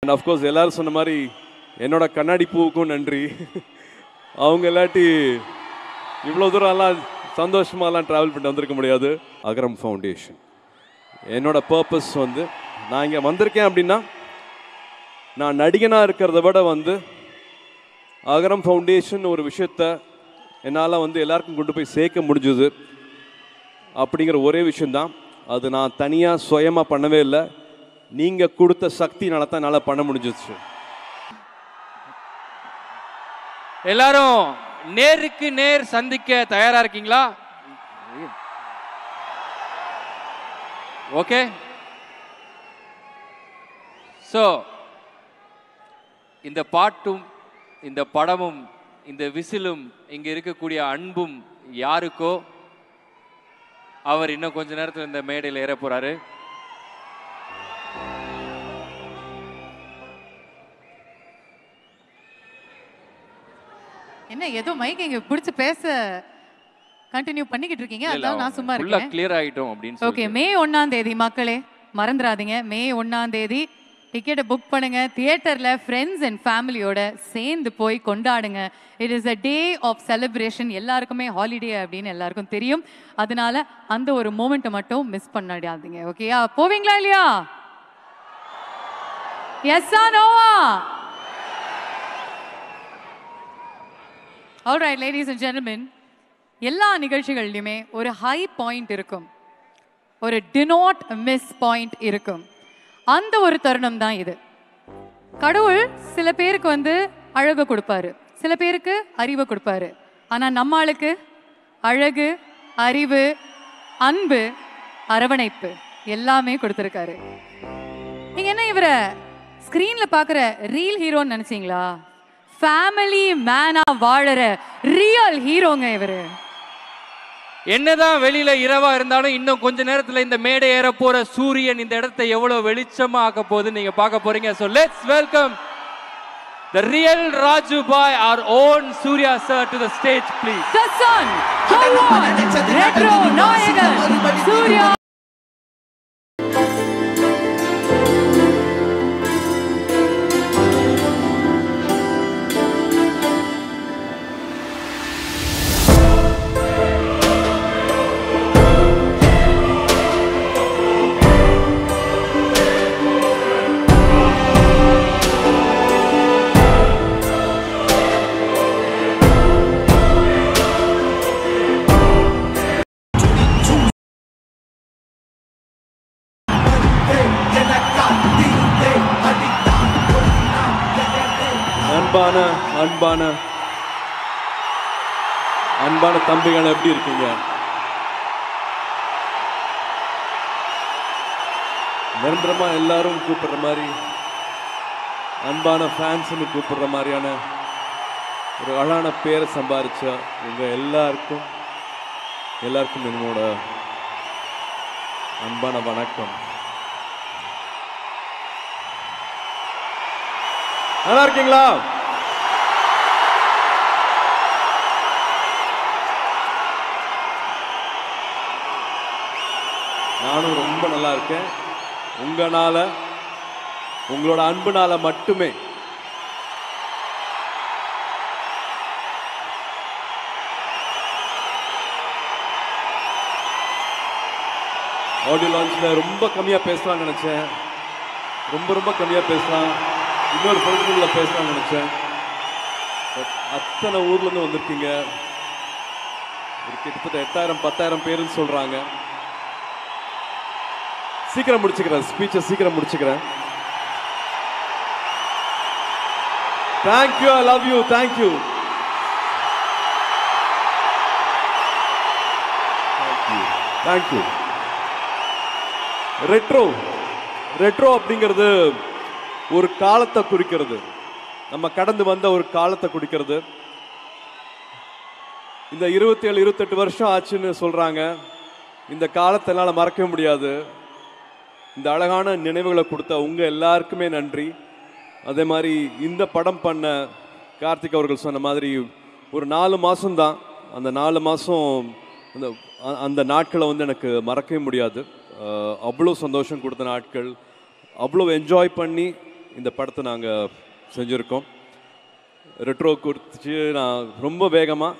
And of course எல்லாரும் சொன்ன மாதிரி என்னோட கண்ணாடி பூவுக்கும் நன்றி. அவங்க இல்லாட்டி இவ்வளோ தூரம்லாம் சந்தோஷமாலாம் ட்ராவல் பண்ணி வந்திருக்க முடியாது. அகரம் ஃபவுண்டேஷன் என்னோட பர்பஸ் வந்து நான் இங்கே வந்திருக்கேன் அப்படின்னா நான் நடிகனாக இருக்கிறத விட வந்து அகரம் ஃபவுண்டேஷன் ஒரு விஷயத்தை என்னால் வந்து எல்லாருக்கும் கொண்டு போய் சேர்க்க முடிஞ்சுது அப்படிங்கிற ஒரே விஷயந்தான். அது நான் தனியாக சுயமாக பண்ணவே இல்லை, நீங்கள் கொடுத்த சக்தினால தான் என்னால் பண்ண முடிஞ்சிச்சு. எல்லாரும் நேருக்கு நேர் சந்திக்க தயாரா இருக்கீங்களா? ஓகே. ஸோ இந்த பாட்டும் இந்த படமும் இந்த விசிலும் இங்க இருக்கக்கூடிய அன்பும் யாருக்கோ அவர் இன்னும் கொஞ்ச நேரத்தில் இந்த மேடையில் ஏற போறாரு. என்ன ஏதோ மைக் இங்க பிடிச்சு பேச கண்டினியூ பண்ணிக்கிட்டு இருக்கீங்க, அதான் நான் சும்மா இருக்கேன். கிளியர் ஆயிட்டோம் அப்படின்னு. ஓகே, மே 1ஆம் தேதி மக்களே மறந்துடாதீங்க. மே 1ஆம் தேதி டிக்கெட்டை புக் பண்ணுங்க. தியேட்டர்ல ஃப்ரெண்ட்ஸ் அண்ட் ஃபேமிலியோட சேர்ந்து போய் கொண்டாடுங்க. It is a day of celebration. எல்லாருக்குமே ஹாலிடே அப்படின்னு எல்லாருக்கும் தெரியும். அதனால அந்த ஒரு மூமெண்ட்டை மட்டும் மிஸ் பண்ணாதீங்க. ஓகேயா? போவீங்களா இல்லையா? எஸ்ஸா நோவா? ஆல்ரைட் லேடிஸ் அண்ட் ஜென்டில்மென், எல்லா நிகழ்ச்சிகள்லையுமே ஒரு ஹை பாயிண்ட் இருக்கும், ஒரு டு நாட் மிஸ் பாயிண்ட் இருக்கும். அந்த ஒரு தருணம் தான் இது. கடவுள் சில பேருக்கு வந்து அழகு கொடுப்பாரு, சில பேருக்கு அறிவை கொடுப்பாரு. ஆனால் நம்ம ஆளுக்கு அழகு, அறிவு, அன்பு, அரவணைப்பு எல்லாமே கொடுத்துருக்காரு. நீங்கள் என்ன இவரை ஸ்க்ரீனில் பார்க்குற ரீல் ஹீரோன்னு நினச்சிங்களா? ஃபேமிலி மேனா வாழற ரியல் ஹீரோங்க இவரு. என்னதான் வெளியில இரவா இருந்தாலும் இன்னும் கொஞ்ச நேரத்துல இந்த மேடை ஏற போற சூரியன் இந்த இடத்தை எவ்வளவு வெளிச்சமா ஆக்க போகுது நீங்க பார்க்க போறீங்க. So let's welcome the real Raju Bhai, our own Surya sir, to the stage please. The sun, come on, retro நாயகன் சூர்யா. அன்பான தம்பிகள் எப்படி இருக்கீங்க? நிரந்தரமா எல்லாரும் கூப்பிடுற மாதிரி அன்பான ஃபேன்ஸ்னு கூப்பிடுற மாதிரியான ஒரு அழகான பேரை சம்பாதிச்ச உங்க எல்லாருக்கும் என்னோட அன்பான வணக்கம். நல்லா இருக்கீங்களா? நானும் ரொம்ப நல்லா இருக்கேன். உங்களால, உங்களோட அன்புனால மட்டுமே. ஆடியோ லான்ச்சில் ரொம்ப கம்மியாக பேசலாம்னு நினச்சேன், ரொம்ப கம்மியாக பேசலாம், இன்னொரு ஃபங்க்ஷனில் பேசலாம்னு நினச்சேன். அத்தனை ஊர்லேருந்து வந்திருக்கீங்க. ஒரு கிட்டத்தட்ட 8000-10,000 பேருன்னு சொல்கிறாங்க. சீக்கிரம் முடிச்சுக்கிறேன், ஸ்பீச்சை சீக்கிரம் முடிச்சுக்கிறேன். Thank you, I love you, thank you. Thank you. Retro அப்படிங்கிறது ஒரு காலத்தை குறிக்கிறது, நம்ம கடந்து வந்த ஒரு காலத்தை குறிக்கிறது. இந்த 27-28 வருஷம் ஆச்சுன்னு சொல்றாங்க. இந்த காலத்தை என்னால் மறக்கவே முடியாது. இந்த அழகான நினைவுகளை கொடுத்த உங்க எல்லாருக்குமே நன்றி. அதே மாதிரி இந்த படம் பண்ண கார்த்திக் அவர்கள் சொன்ன மாதிரி ஒரு 4 மாதம்தான், அந்த 4 மாதம் அந்த நாட்களை வந்து எனக்கு மறக்கவே முடியாது. அவ்வளோ சந்தோஷம் கொடுத்த நாட்கள், அவ்வளோ என்ஜாய் பண்ணி இந்த படத்தை நாங்கள் செஞ்சுருக்கோம். ரெட்ரோ குறித்து நான் ரொம்ப வேகமாக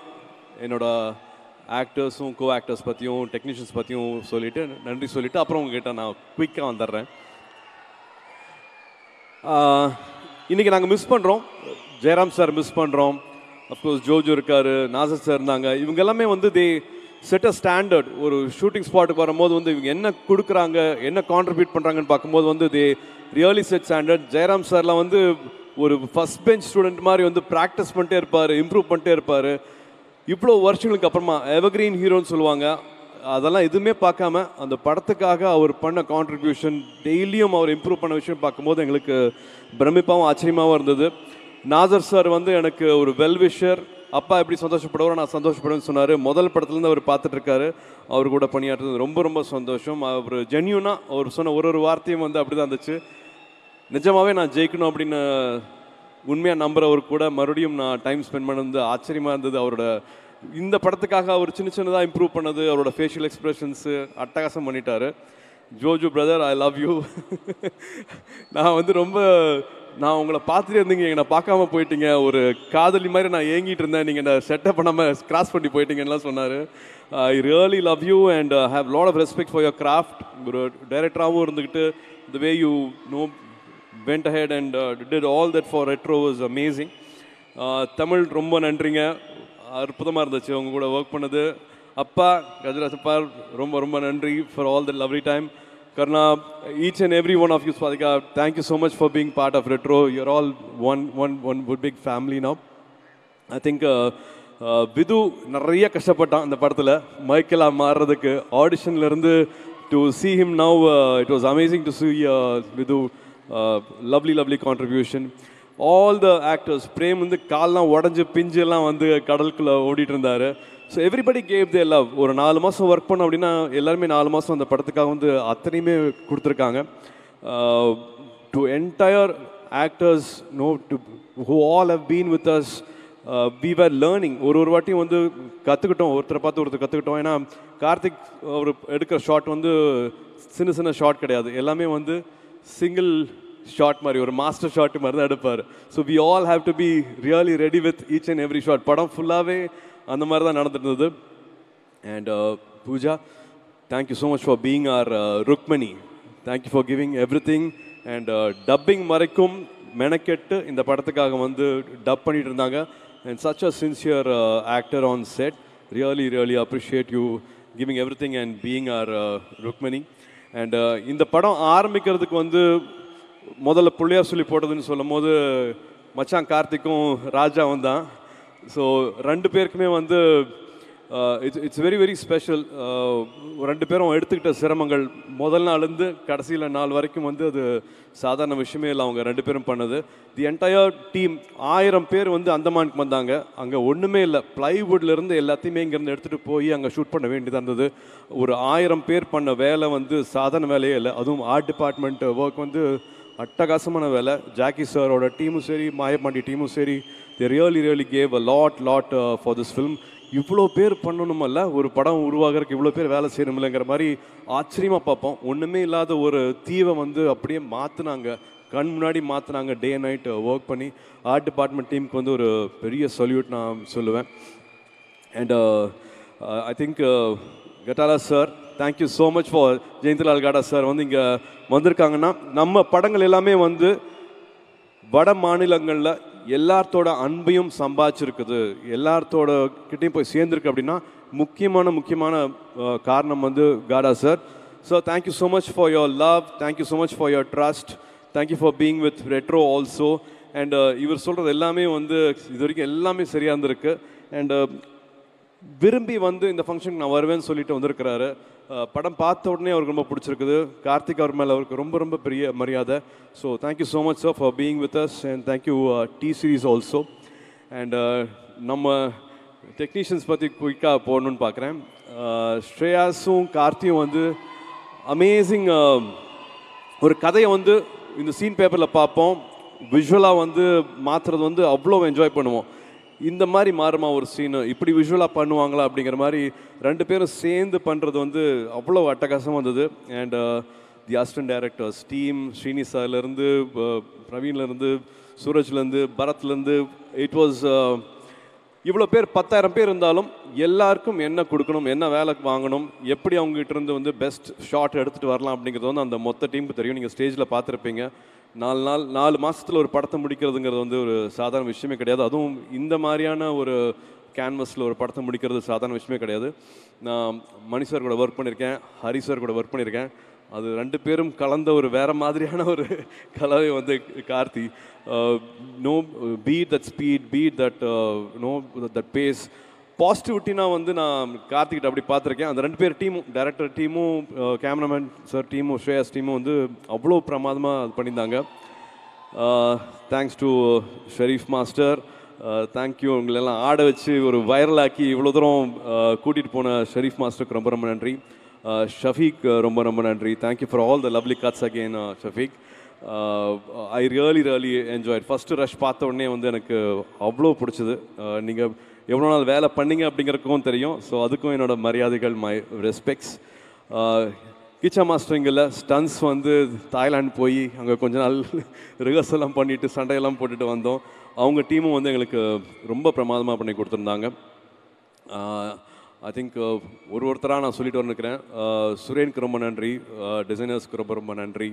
என்னோடய ஆக்டர்ஸும் கோ ஆக்டர்ஸ் பற்றியும் டெக்னீஷியன்ஸ் பற்றியும் சொல்லிவிட்டு நன்றி சொல்லிவிட்டு அப்புறம் உங்ககிட்ட நான் குயிக்காக வந்துடுறேன். இன்றைக்கி நாங்கள் மிஸ் பண்ணுறோம், ஜெயராம் சார் மிஸ் பண்ணுறோம், அஃப்கோர்ஸ் ஜோஜோ இருக்கார், நாசர் சார் இருந்தாங்க. இவங்க எல்லாமே வந்து தே செட் அ ஸ்டாண்டர்ட். ஒரு ஷூட்டிங் ஸ்பாட்டுக்கு வரும்போது வந்து இவங்க என்ன கொடுக்குறாங்க, என்ன கான்ட்ரிபியூட் பண்ணுறாங்கன்னு பார்க்கும்போது வந்து they really set standard. Jayaram சார்லாம் வந்து ஒரு ஃபஸ்ட் பெஞ்ச் ஸ்டூடெண்ட் மாதிரி வந்து ப்ராக்டிஸ் பண்ணிட்டே இருப்பார், இம்ப்ரூவ் பண்ணிட்டே இருப்பார். இவ்வளோ வருஷங்களுக்கு அப்புறமா எவர்கிரீன் ஹீரோன்னு சொல்லுவாங்க, அதெல்லாம் எதுவுமே பார்க்காம அந்த படத்துக்காக அவர் பண்ண கான்ட்ரிபியூஷன், டெய்லியும் அவர் இம்ப்ரூவ் பண்ண விஷயம் பார்க்கும்போது எங்களுக்கு பிரமிப்பாகவும் ஆச்சரியமாகவும் இருந்தது. நாசர் சார் வந்து எனக்கு ஒரு வெல்விஷர், அப்பா எப்படி சந்தோஷப்படுவாரோ நான் சந்தோஷப்படுவேன்னு சொன்னார். முதல் படத்துலேருந்து அவர் பார்த்துட்ருக்காரு, அவர் கூட பணியாற்றுறது ரொம்ப ரொம்ப சந்தோஷம். அவர் ஜென்யூனாக அவர் சொன்ன ஒரு வார்த்தையும் வந்து அப்படி தான் இருந்துச்சு. நிஜமாகவே நான் ஜெயிக்கணும் அப்படின்னு உண்மையாக நம்புறவர் கூட மறுபடியும் நான் டைம் ஸ்பெண்ட் பண்ணது ஆச்சரியமாக இருந்தது. அவரோட இந்த படத்துக்காக அவர் சின்ன சின்னதாக இம்ப்ரூவ் பண்ணது, அவரோட ஃபேஷியல் எக்ஸ்பிரஷன்ஸு அட்டகாசம் பண்ணிட்டார். Joju brother, I love you. நான் வந்து ரொம்ப நான் உங்களை பார்த்துட்டே இருந்தீங்க, என்னை பார்க்காம போயிட்டீங்க, ஒரு காதலி மாதிரி நான் ஏங்கிட்டு இருந்தேன், நீங்கள் இந்த செட்டப் பண்ணாமல் கிராஸ் பண்ணி போயிட்டீங்கலாம் சொன்னார். I really love you and have lot of respect for your craft. ஒரு டைரக்டராகவும் இருந்துக்கிட்டு the way you went ahead and did all that for Retro was amazing. Tamil ரொம்ப நன்றிங்க, அற்புதமாக இருந்துச்சு அவங்க கூட ஒர்க் பண்ணது. அப்பா கஜராஜப்பா ரொம்ப ரொம்ப நன்றி for all the lovely time. Karna, each and every one of you, Swadika, thank you so much for being part of Retro. You're all one big family now. I think Vidhu நிறைய கஷ்டப்பட்டான் இந்த படத்தில் மைக்கேலா மாறுறதுக்கு. ஆடிஷன்லேருந்து to see him now, it was amazing to see Vidhu, lovely contribution. All the actors, Prem வந்து கால்லாம் உடஞ்சி பிஞ்செல்லாம் வந்து கடலுக்குள்ளே ஓடிட்டு இருந்தார். So everybody gave their love. ஒரு 4 மாதம் ஒர்க் பண்ணோம் அப்படின்னா எல்லாருமே 4 மாதம் அந்த படத்துக்காக வந்து அத்தனையுமே கொடுத்துருக்காங்க. To entire actors who all have been with us, we were learning. ஒரு வாட்டியும் வந்து கற்றுக்கிட்டோம், ஒருத்தரை பார்த்து ஒருத்தர் கற்றுக்கிட்டோம். ஏன்னா கார்த்திக் அவர் எடுக்கிற ஷாட் வந்து சின்ன ஷாட் கிடையாது, எல்லாமே வந்து சிங்கிள் ஷாட் மாதிரி, ஒரு மாஸ்டர் ஷாட் மாதிரி தான் எடுப்பார். So we all have to be really ready with each and every shot. படம் ஃபுல்லாகவே அந்த மாதிரி தான் நடந்துட்டு இருந்தது. And Pooja, thank you so much for being our Rukmini. Thank you for giving everything. And dubbing வரைக்கும் மெனக்கெட்டு இந்த படத்துக்காக வந்து டப் பண்ணிட்டு இருந்தாங்க. And such a sincere actor on set. Really appreciate you giving everything and being our Rukmini. And இந்த படம் ஆரம்பிக்கிறதுக்கு வந்து முதல்ல பிள்ளையார் சொல்லி போட்டதுன்னு சொல்லும் போது மச்சான் கார்த்திக்கும் ராஜாவும் தான். ஸோ 2 பேருக்குமே வந்து இட்ஸ் வெரி ஸ்பெஷல். 2 பேரும் எடுத்துக்கிட்ட சிரமங்கள் முதல் நாள்லேருந்து கடைசியில் நாள் வரைக்கும் வந்து அது சாதாரண விஷயமே இல்லை. அவங்க 2 பேரும் பண்ணது. தி என்டையர் டீம் 1000 பேர் வந்து அந்தமானுக்கு வந்தாங்க. அங்கே ஒன்றுமே இல்லை, ப்ளைவுட்லேருந்து எல்லாத்தையுமே இங்கேருந்து எடுத்துகிட்டு போய் அங்கே ஷூட் பண்ண வேண்டியதாக இருந்தது. ஒரு 1000 பேர் பண்ண வேலை வந்து சாதாரண வேலையே இல்லை. அதுவும் ஆர்ட் டிபார்ட்மெண்ட் ஒர்க் வந்து அட்டகாசமான வேலை. ஜாக்கி சாரோட டீமும் சரி, மாயப்பாண்டி டீமும் சரி, they really gave a lot for this film. இவ்வளோ பேர் பண்ணணுமல்ல, ஒரு படம் உருவாகிறதுக்கு இவ்வளோ பேர் வேலை செய்யணுமில்லைங்கிற மாதிரி ஆச்சரியமாக பார்ப்போம். ஒன்றுமே இல்லாத ஒரு தீவை வந்து அப்படியே மாற்றினாங்க, கண் முன்னாடி மாற்றினாங்க. டே நைட் ஒர்க் பண்ணி ஆர்ட் டிபார்ட்மெண்ட் டீமுக்கு வந்து ஒரு பெரிய சல்யூட் நான் சொல்லுவேன். அண்ட் ஐ திங்க் கட்டாலா sir, thank you so much for Jayantilal Gada sir வந்து இங்கே வந்திருக்காங்கன்னா, நம்ம படங்கள் எல்லாமே வந்து வட மாநிலங்களில் எல்லாத்தோட அன்பையும் சம்பாதிச்சிருக்குது, எல்லாத்தோட கிட்டையும் போய் சேர்ந்துருக்கு அப்படின்னா முக்கியமான காரணம் வந்து காடா sir. So thank you so much for your love, thank you so much for your trust, thank you for being with retro also. And இவர் சொல்கிறது எல்லாமே வந்து இது வரைக்கும் எல்லாமே சரியாக இருந்திருக்கு. அண்ட் விரும்பி வந்து இந்த ஃபங்க்ஷனுக்கு நான் வருவேன்னு சொல்லிட்டு வந்திருக்கிறாரு. படம் பார்த்த உடனே அவருக்கு ரொம்ப பிடிச்சிருக்குது. கார்த்திக் அவர் மேலே அவருக்கு ரொம்ப பெரிய மரியாதை. So thank you so much sir for being with us. And thank you T Series also. And நம்ம டெக்னீஷியன்ஸ் பற்றி குயிக்காக போடணுன்னு பார்க்குறேன். ஸ்ரேயாஸும் கார்த்தியும் வந்து அமேசிங். ஒரு கதையை வந்து இந்த சீன் பேப்பரில் பார்ப்போம், விஷுவலாக வந்து மாற்றுறது வந்து அவ்வளோ என்ஜாய் பண்ணுவோம். இந்த மாதிரி மாறுமா ஒரு சீனு, இப்படி விஷுவலாக பண்ணுவாங்களா அப்படிங்கிற மாதிரி 2 பேரும் சேர்ந்து பண்ணுறது வந்து அவ்வளோ அட்டகாசமாக இருந்தது. And the assistant directors team, ஸ்ரீனிசாலேருந்து, பிரவீன்லேருந்து, சூரஜ்லேருந்து, பரத்லேருந்து, இட் வாஸ் இவ்வளோ பேர் 10,000 பேர் இருந்தாலும் எல்லாருக்கும் என்ன கொடுக்கணும், என்ன வேலை வாங்கணும், எப்படி அவங்ககிட்ட இருந்து வந்து பெஸ்ட் ஷாட் எடுத்துகிட்டு வரலாம் அப்படிங்கிறது வந்து அந்த மொத்த டீமுக்கு தெரியும். நீங்கள் ஸ்டேஜில் பார்த்துருப்பீங்க. 4 மாதத்தில் ஒரு படத்தை முடிக்கிறதுங்கிறது வந்து ஒரு சாதாரண விஷயமே கிடையாது. அதுவும் இந்த மாதிரியான ஒரு கேன்வஸில் ஒரு படத்தை முடிக்கிறது சாதாரண விஷயமே கிடையாது. நான் மணி சார் கூட ஒர்க் பண்ணியிருக்கேன், ஹரி சார் கூட ஒர்க் பண்ணியிருக்கேன். அது 2 பேரும் கலந்த ஒரு வேறு மாதிரியான ஒரு கலவை வந்து Karthi. No beat that speed, beat that no that pace, பாசிட்டிவிட்டினா வந்து நான் கார்த்திகிட்ட அப்படி பார்த்துருக்கேன். அந்த 2 பேர் டீமும், டைரக்டர் டீமும், கேமராமேன் சார் டீமும், ஸ்ரேயாஸ் டீமும் வந்து அவ்வளோ பிரமாதமாக அது பண்ணியிருந்தாங்க. Thanks to Sherif master, thank you. உங்களெல்லாம் ஆட வச்சு ஒரு வைரலாக்கி இவ்வளோ தூரம் கூட்டிகிட்டு போன ஷெரீஃப் மாஸ்டருக்கு ரொம்ப ரொம்ப நன்றி. ஷஃபீக் ரொம்ப ரொம்ப நன்றி. Thank you for all the lovely cuts again Shafique. I really enjoyed. First rush பார்த்த உடனே வந்து எனக்கு அவ்வளோ பிடிச்சது. நீங்கள் எவ்வளோ நாள் வேலை பண்ணீங்க அப்படிங்கிறதுக்கும் தெரியும். ஸோ அதுக்கும் என்னோடய மரியாதைகள், மை ரெஸ்பெக்ட்ஸ். கிச்சா மாஸ்டரிங்கில் ஸ்டன்ஸ் வந்து தாய்லாந்து போய் அங்கே கொஞ்ச நாள் ரிஹர்சல்லாம் பண்ணிவிட்டு சண்டையெல்லாம் போட்டுட்டு வந்தோம். அவங்க டீமும் வந்து எங்களுக்கு ரொம்ப பிரமாதமாக பண்ணி கொடுத்துருந்தாங்க. ஐ திங்க் ஒருத்தராக நான் சொல்லிட்டு வந்துருக்கிறேன். சுரேனுக்கு ரொம்ப நன்றி, டிசைனர்ஸ்க்கு ரொம்ப ரொம்ப நன்றி.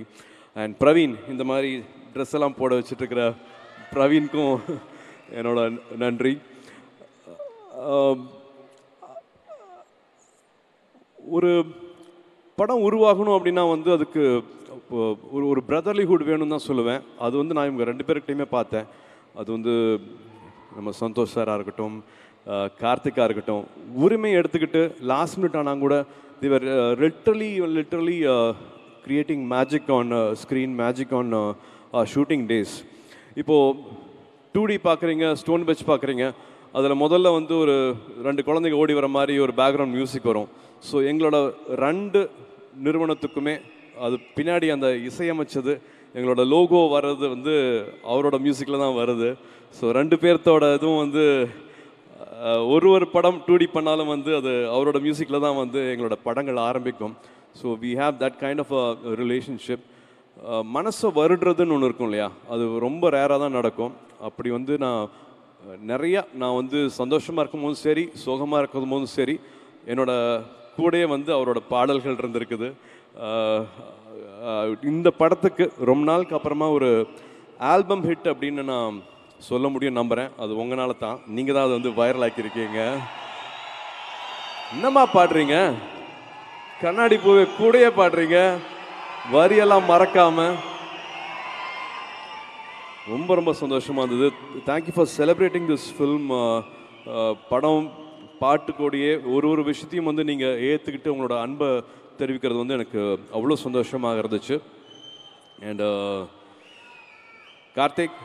அண்ட் பிரவீன், இந்த மாதிரி ட்ரெஸ் எல்லாம் போட வச்சுட்ருக்கிற பிரவீனுக்கும் என்னோட நன்றி. ஒரு படம் உருவாகணும் அப்படின்னா வந்து அதுக்கு ஒரு பிரதர்லிஹுட் வேணும்னு தான் சொல்லுவேன். அது வந்து நான் இவங்க 2 பேர்கிட்டையுமே பார்த்தேன். அது வந்து நம்ம சந்தோஷ் சாராக இருக்கட்டும், கார்த்திகா இருக்கட்டும், உரிமை எடுத்துக்கிட்டு லாஸ்ட் மினிட் ஆனால் கூட they were literally creating magic on screen, magic on shooting days. இப்போது 2D பார்க்குறீங்க, ஸ்டோன் பெச் பார்க்குறீங்க, அதில் முதல்ல வந்து ஒரு 2 குழந்தைங்க ஓடி வர மாதிரி ஒரு பேக்ரவுண்ட் மியூசிக் வரும். ஸோ எங்களோட 2 நிறுவனத்துக்குமே அது பின்னாடி அந்த இசையமைச்சது, எங்களோட லோகோ வர்றது வந்து அவரோட மியூசிக்கில் தான் வருது. ஸோ 2 பேர்த்தோட இதுவும் வந்து ஒரு படம் 2D பண்ணாலும் வந்து அது அவரோட மியூசிக்கில் தான் வந்து எங்களோட படங்கள் ஆரம்பிக்கும். So we have that kind of a relationship. மனசை வருடுறதுன்னு ஒன்று இருக்கும் இல்லையா, அது ரொம்ப ரேராக தான் நடக்கும். அப்படி வந்து நான் வந்து சந்தோஷமாக இருக்கும் போதும் சரி, சோகமாக இருக்கும் போதும் சரி, என்னோட கூடயே வந்து அவரோட பாடல்கள் இருந்திருக்குது. இந்த படத்துக்கு ரொம்ப நாளுக்கு அப்புறமா ஒரு ஆல்பம் ஹிட் அப்படின்னு நான் சொல்ல முடியும் நம்புகிறேன். அது உங்களால தான். நீங்கள் தான் அதை வந்து வைரல் ஆக்கியிருக்கீங்க. என்னம்மா பாடுறீங்க, கண்ணாடி பூவே கூடயே பாடுறீங்க, வரியெல்லாம் மறக்காம. ரொம்ப ரொம்ப சந்தோஷமாக இருந்தது. Thank you for celebrating this film. படம் பாட்டு கூடயே ஒரு விஷயத்தையும் வந்து நீங்கள் ஏற்றுக்கிட்டு உங்களோட அன்பை தெரிவிக்கிறது வந்து எனக்கு அவ்வளோ சந்தோஷமாக இருந்துச்சு. And Karthik,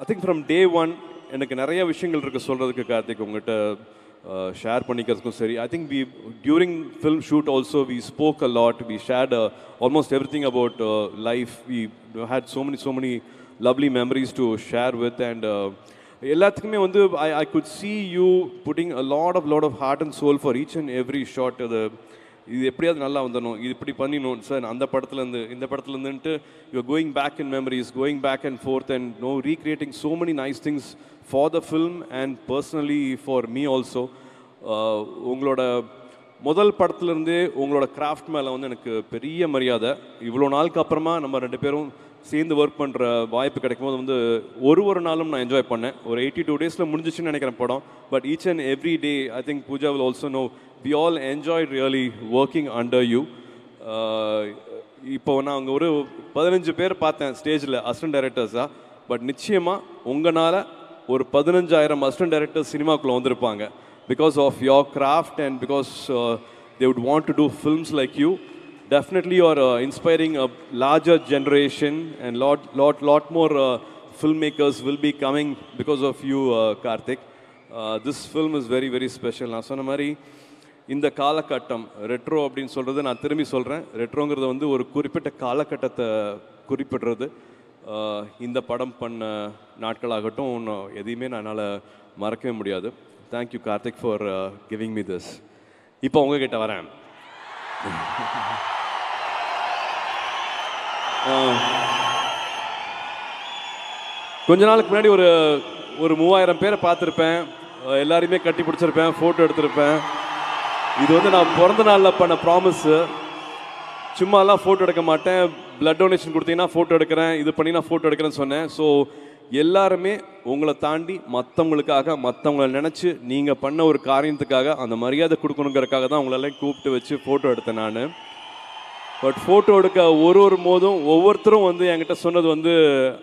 I think from day 1 எனக்கு நிறைய விஷயங்கள் இருக்குது சொல்கிறதுக்கு. கார்த்திக், உங்கள்கிட்ட ஷேர் பண்ணிக்கிறதுக்கும் சரி. I think during film shoot also we spoke a lot. We shared almost everything about life. We had so many lovely memories to share with. And எல்லாத்துக்குமே வந்து I could see you putting a lot of heart and soul for each and every shot. இது எப்படியாவது நல்லா வந்துடணும், இது இப்படி பண்ணிடணும் sir, அந்த படத்துலேருந்து இந்த படத்துலேருந்துன்ட்டு you are going back in memories, going back and forth and recreating so many nice things for the film and personally for me also. உங்களோட முதல் படத்துலேருந்தே உங்களோட கிராஃப்ட் மேலே வந்து எனக்கு பெரிய மரியாதை. இவ்வளோ நாளுக்கு அப்புறமா நம்ம 2 பேரும் சேர்ந்து ஒர்க் பண்ணுற வாய்ப்பு கிடைக்கும் போது வந்து ஒரு நாளும் நான் என்ஜாய் பண்ணேன். ஒரு 82 டேஸில் முடிஞ்சிச்சுன்னு நினைக்கிறேன் படம். But each and every day I think Pooja will also know we all enjoyed really working under you. இப்போ நான் அங்கே ஒரு 15 பேர் பார்த்தேன் ஸ்டேஜில் அசிஸ்டன்ட் டைரக்டர்ஸாக. பட் நிச்சயமாக உங்களால் ஒரு 15,000 அசிஸ்டன்ட் டைரக்டர்ஸ் சினிமாக்குள்ளே வந்திருப்பாங்க. Because of your craft and because they would want to do films like you. Definitely you are inspiring a larger generation, and lot more filmmakers will be coming because of you, Karthik. This film is very very special. நான் சொன்ன மாதிரி இந்த காலகட்டம் retro அப்படின்னு சொல்கிறது நான் திரும்பி சொல்கிறேன். ரெட்ரோங்கிறது வந்து ஒரு குறிப்பிட்ட காலகட்டத்தை குறிப்பிடுறது. இந்த படம் பண்ண நாட்களாகட்டும் எதையுமே என்னால் மறக்கவே முடியாது. Thank you Karthik for giving me this. இப்போ உங்ககிட்ட வரேன். கொஞ்ச நாளுக்கு முன்னாடி ஒரு 3000 பேரை பார்த்துருப்பேன். எல்லாரையுமே கட்டி பிடிச்சிருப்பேன், ஃபோட்டோ எடுத்திருப்பேன். இது வந்து நான் பிறந்த நாளில் பண்ண ப்ராமிஸு. சும்மாலாம் ஃபோட்டோ எடுக்க மாட்டேன், பிளட் டொனேஷன் கொடுத்தீங்கன்னா ஃபோட்டோ எடுக்கிறேன், இது பண்ணி நான் ஃபோட்டோ எடுக்கிறேன்னு சொன்னேன். ஸோ எல்லாருமே உங்களை தாண்டி மற்றவங்களுக்காக, மற்றவங்களை நினச்சி நீங்கள் பண்ண ஒரு காரியத்துக்காக அந்த மரியாதை கொடுக்கணுங்கிறதுக்காக தான் உங்களெல்லாம் கூப்பிட்டு வச்சு ஃபோட்டோ எடுத்தேன் நான். பட் ஃபோட்டோ எடுக்க ஒரு போதும் ஒவ்வொருத்தரும் வந்து என்கிட்ட சொன்னது வந்து,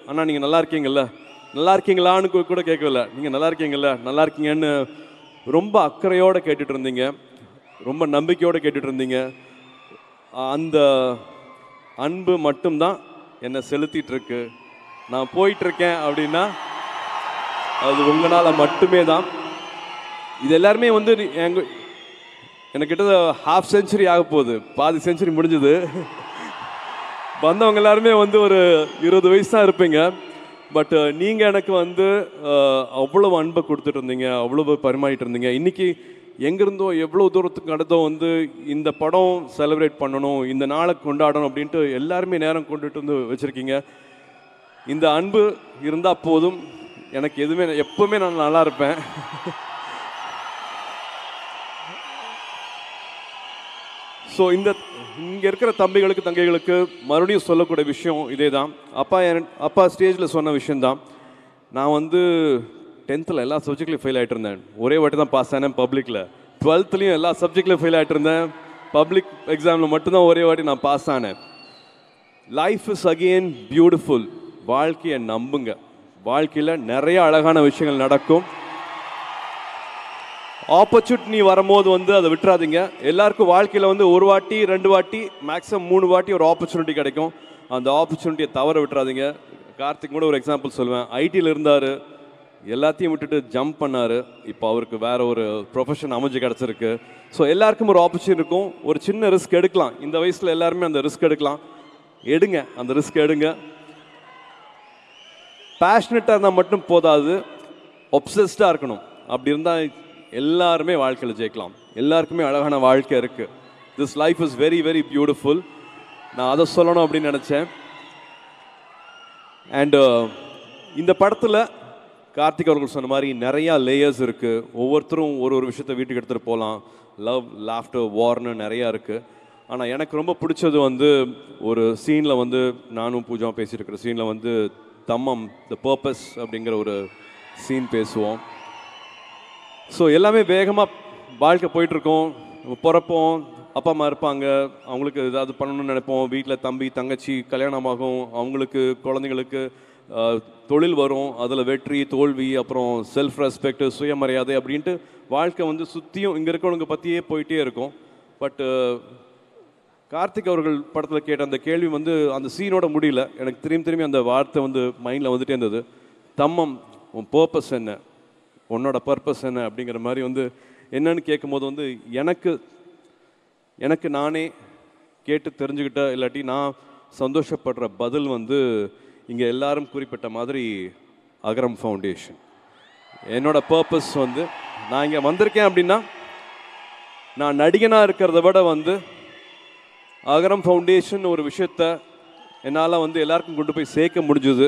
அண்ணா நீங்கள் நல்லா இருக்கீங்கல்ல, நல்லா இருக்கீங்களான்னு கூட கேட்கல, நீங்கள் நல்லா இருக்கீங்கல்ல, நல்லா இருக்கீங்கன்னு ரொம்ப அக்கறையோடு கேட்டுட்டு இருந்தீங்க, ரொம்ப நம்பிக்கையோடு கேட்டுட்டு இருந்தீங்க. அந்த அன்பு மட்டும்தான் என்னை செலுத்திட்டு இருக்கு. நான் போயிட்டுருக்கேன் அப்படின்னா அது உங்களால் மட்டுமே தான். இது எல்லாருமே வந்து எனக்கு கிட்ட ½ செஞ்சுரி ஆக போகுது, பாதி செஞ்சுரி முடிஞ்சுது. வந்தவங்க எல்லாருமே வந்து ஒரு 20 வயசு தான் இருப்பீங்க. பட் நீங்கள் எனக்கு வந்து அவ்வளோ அன்பை கொடுத்துட்டு இருந்தீங்க, அவ்வளோ பரிமாறிட்டு இருந்தீங்க. இன்றைக்கி எங்கேருந்தோ எவ்வளோ தூரத்துக்கு நடந்தோ வந்து இந்த படம் செலிப்ரேட் பண்ணணும், இந்த நாளை கொண்டாடணும் அப்படின்ட்டு எல்லாருமே நேரம் கொண்டுட்டு வந்து வச்சுருக்கீங்க. இந்த அன்பு இருந்தால் போதும், எனக்கு எதுவுமே, எப்போவுமே நான் நல்லா இருப்பேன். ஸோ இங்கே இருக்கிற தம்பிகளுக்கு தங்கைகளுக்கு மறுபடியும் சொல்லக்கூடிய விஷயம் இதே தான். அப்பா ஸ்டேஜில் சொன்ன விஷயந்தான். நான் வந்து 10th எல்லா சப்ஜெக்ட்லையும் ஃபெயில் ஆகிட்டு இருந்தேன். ஒரே வாட்டி தான் பாஸ் ஆனேன் பப்ளிக்கில். 12th எல்லா சப்ஜெக்ட்லையும் ஃபெயில் ஆகிட்டு இருந்தேன். பப்ளிக் எக்ஸாமில் மட்டும்தான் ஒரே வாட்டி நான் பாஸ் ஆனேன். Life is again beautiful. வாழ்க்கையை நம்புங்க. வாழ்க்கையில் நிறைய அழகான விஷயங்கள் நடக்கும். ஆப்பர்ச்சுனிட்டி வரும்போது வந்து அதை விட்டுறாதீங்க. எல்லாருக்கும் வாழ்க்கையில் வந்து 1 வாட்டி 2 வாட்டி மேக்ஸிமம் 3 வாட்டி ஒரு ஆப்பர்ச்சுனிட்டி கிடைக்கும். அந்த ஆப்பர்ச்சுனிட்டியை தவற விட்டுறாதீங்க. கார்த்திக் கூட ஒரு எக்ஸாம்பிள் சொல்லுவேன். ஐடியில் இருந்தார், எல்லாத்தையும் விட்டுட்டு ஜம்ப் பண்ணார். இப்போ அவருக்கு வேற ஒரு ப்ரொஃபஷன் அமைஞ்சு கிடச்சிருக்கு. ஸோ எல்லாருக்கும் ஒரு ஆப்பர்ச்சுனிட்டி இருக்கும். ஒரு சின்ன ரிஸ்க் எடுக்கலாம். இந்த வயசில் எல்லாருமே அந்த ரிஸ்க் எடுக்கலாம். எடுங்க, அந்த ரிஸ்க் எடுங்க. பேஷனட்டாக இருந்தால் மட்டும் போதாது, ஒப்சஸ்டாக இருக்கணும். அப்படி இருந்தால் எல்லாருமே வாழ்க்கையில் ஜெயிக்கலாம். எல்லாருக்குமே அழகான வாழ்க்கை இருக்குது. This life is very very beautiful. நான் அதை சொல்லணும் அப்படின்னு நினச்சேன். அண்டு இந்த படத்தில் கார்த்திக் அவர்கள் சொன்ன மாதிரி நிறையா லேயர்ஸ் இருக்குது. ஒவ்வொருத்தரும் ஒரு விஷயத்தை வீட்டுக்கு எடுத்துகிட்டு போகலாம். லவ், லாஃப்டர், வார்னு நிறையா இருக்குது. ஆனால் எனக்கு ரொம்ப பிடிச்சது வந்து ஒரு சீனில் வந்து நானும் பூஜாவும் பேசிகிட்டு இருக்கிற சீனில் வந்து தம்மம் த பர்பஸ் அப்படிங்கிற ஒரு சீன் பேசுவோம். ஸோ எல்லாமே வேகமாக வாழ்க்கை போயிட்டுருக்கோம். பிறப்போம், அப்பா அம்மா இருப்பாங்க, அவங்களுக்கு ஏதாவது பண்ணணும்னு நினைப்போம். வீட்டில் தம்பி தங்கச்சி கல்யாணமாகும், அவங்களுக்கு குழந்தைங்களுக்கு தொழில் வரும், அதில் வெற்றி தோல்வி, அப்புறம் செல்ஃப் ரெஸ்பெக்ட், சுயமரியாதை அப்படின்ட்டு வாழ்க்கை வந்து சுற்றியும் இங்கே இருக்கிறவங்க பற்றியே போயிட்டே இருக்கும். பட்டு கார்த்திக் அவர்கள் படத்தில் கேட்ட அந்த கேள்வி வந்து அந்த சீனோட முடியல. எனக்கு திரும்பி அந்த வார்த்தை வந்து மைண்டில் வந்துட்டே இருந்தது. தம்மம், உன் பர்பஸ் என்ன, உன்னோட பர்பஸ் என்ன அப்படிங்கிற மாதிரி வந்து என்னன்னு கேட்கும்போது வந்து எனக்கு நானே கேட்டு தெரிஞ்சுக்கிட்ட, இல்லாட்டி நான் சந்தோஷப்படுற பதில் வந்து இங்கே எல்லாரும் குறிப்பிட்ட மாதிரி அகரம் ஃபவுண்டேஷன். என்னோட பர்பஸ் வந்து நான் இங்கே வந்திருக்கேன் அப்படின்னா நான் நடிகனாக இருக்கிறத விட வந்து அகரம் ஃபவுண்டேஷன் ஒரு விஷயத்த என்னால் வந்து எல்லாருக்கும் கொண்டு போய் சேர்க்க முடிஞ்சுது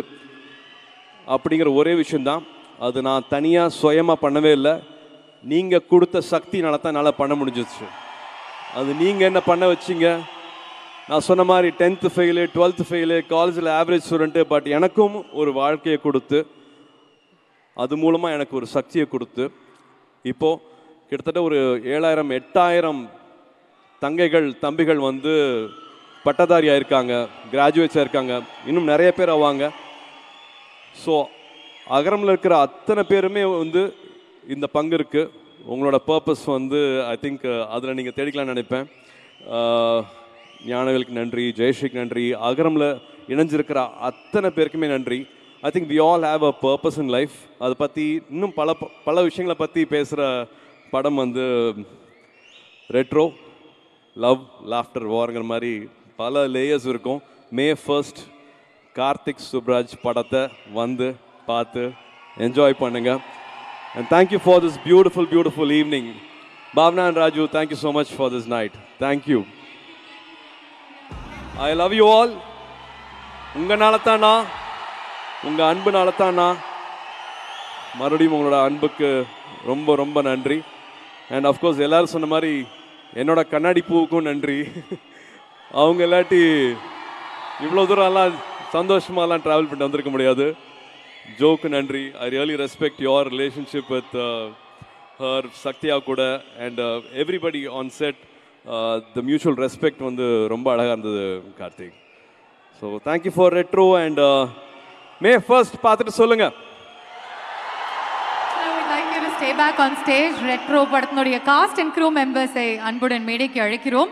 அப்படிங்கிற ஒரே விஷயந்தான். அது நான் தனியாக சுயமாக பண்ணவே இல்லை. நீங்கள் கொடுத்த சக்தினால தான் என்னால் பண்ண முடிஞ்சிச்சு. அது நீங்கள் என்ன பண்ண வச்சிங்க. நான் சொன்ன மாதிரி 10th ஃபெயிலு, 12th ஃபெயிலு, காலேஜில் ஆவரேஜ் ஸ்டூடெண்ட்டு, பட் எனக்கும் ஒரு வாழ்க்கையை கொடுத்து, அது மூலமாக எனக்கு ஒரு சக்தியை கொடுத்து, இப்போது கிட்டத்தட்ட ஒரு 7000 8000 தங்கைகள் தம்பிகள் வந்து பட்டதாரி ஆயிருக்காங்க, கிராஜுவேட்ஸ் ஆயிருக்காங்க, இன்னும் நிறைய பேர் ஆவாங்க. ஸோ அகரமில் இருக்கிற அத்தனை பேருமே வந்து இந்த பங்கு இருக்குது. உங்களோட பர்பஸ் வந்து ஐ திங்க் அதில் நீங்கள் தேடிக்கலாம்னு நினைப்பேன். ஞானவேலுக்கு நன்றி, ஜெயஸ்ரீக்கு நன்றி, அகரமில் இணைஞ்சிருக்கிற அத்தனை பேருக்குமே நன்றி. I think we all have a purpose in life. அதை பற்றி இன்னும் பல விஷயங்களை பற்றி பேசுகிற படம் வந்து ரெட்ரோ, லவ், லாஃப்டர், வார்ங்கிற மாதிரி பல லேயர்ஸ் இருக்கும். May 1st கார்த்திக் சுப்ராஜ் படத்தை வந்து பார்த்து என்ஜாய் பண்ணுங்க. And thank you for this beautiful evening. Bhavna and Raju, thank you so much for this night. Thank you. I love you all. உங்களால தான் நான், உங்க அன்புனால தான் நான். மறுபடியும் உங்களோட அன்புக்கு ரொம்ப ரொம்ப நன்றி. அண்ட் அஃப்கோர்ஸ் எல்லாரும் சொன்ன மாதிரி என்னோட கண்ணாடி பூவுக்கும் நன்றி. அவங்க இல்லாட்டி இவ்வளோ தூரம்லாம் சந்தோஷமாலாம் ட்ராவல் பண்ணிட்டு வந்திருக்க முடியாது. ஜோக்கு நன்றி. I really respect your relationship with her சக்தியா கூட and everybody on set. The mutual respect வந்து ரொம்ப அழகாக இருந்தது Karthik. So thank you for Retro and May first பார்த்துட்டு சொல்லுங்க. Stay back on stage. Retro படத்தினுடைய காஸ்ட் அண்ட் க்ரூ மெம்பர்ஸை அன்புடன் மேடைக்கு அழைக்கிறோம்.